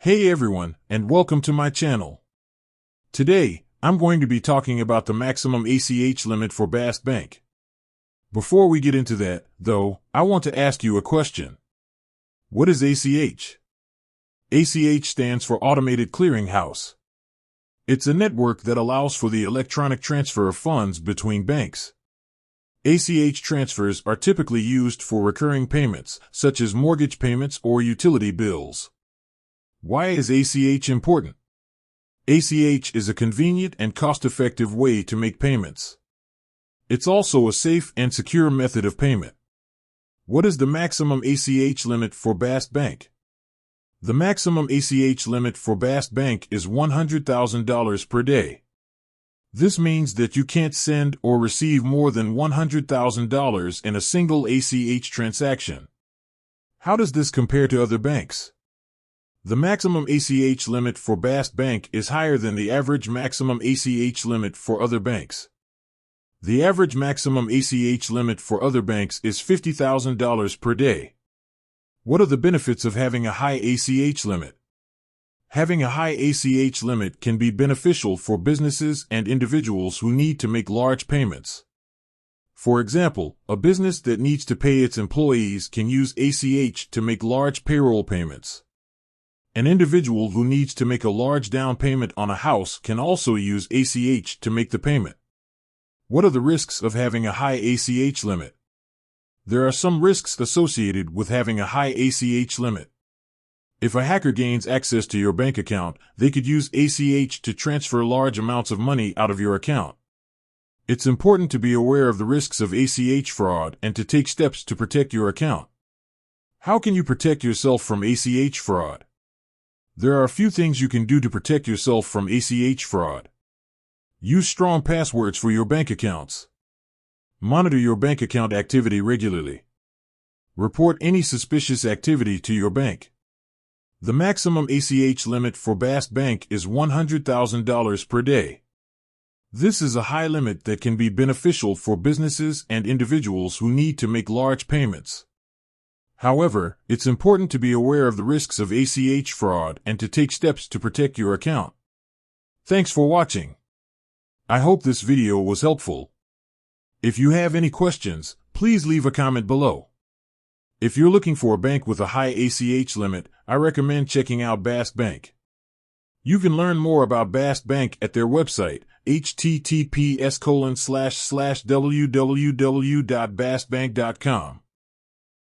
Hey everyone, and welcome to my channel. Today, I'm going to be talking about the maximum ACH limit for Bask Bank. Before we get into that, though, I want to ask you a question. What is ACH? ACH stands for Automated Clearing House. It's a network that allows for the electronic transfer of funds between banks. ACH transfers are typically used for recurring payments, such as mortgage payments or utility bills. Why is ACH important? ACH is a convenient and cost-effective way to make payments. It's also a safe and secure method of payment. What is the maximum ACH limit for Bask Bank? The maximum ACH limit for Bask Bank is $100,000 per day. This means that you can't send or receive more than $100,000 in a single ACH transaction. How does this compare to other banks? The maximum ACH limit for Bask Bank is higher than the average maximum ACH limit for other banks. The average maximum ACH limit for other banks is $50,000 per day. What are the benefits of having a high ACH limit? Having a high ACH limit can be beneficial for businesses and individuals who need to make large payments. For example, a business that needs to pay its employees can use ACH to make large payroll payments. An individual who needs to make a large down payment on a house can also use ACH to make the payment. What are the risks of having a high ACH limit? There are some risks associated with having a high ACH limit. If a hacker gains access to your bank account, they could use ACH to transfer large amounts of money out of your account. It's important to be aware of the risks of ACH fraud and to take steps to protect your account. How can you protect yourself from ACH fraud? There are a few things you can do to protect yourself from ACH fraud. Use strong passwords for your bank accounts. Monitor your bank account activity regularly. Report any suspicious activity to your bank. The maximum ACH limit for Bask Bank is $100,000 per day. This is a high limit that can be beneficial for businesses and individuals who need to make large payments. However, it's important to be aware of the risks of ACH fraud and to take steps to protect your account. Thanks for watching. I hope this video was helpful. If you have any questions, please leave a comment below. If you're looking for a bank with a high ACH limit, I recommend checking out Bask Bank. You can learn more about Bask Bank at their website, https://www.baskbank.com.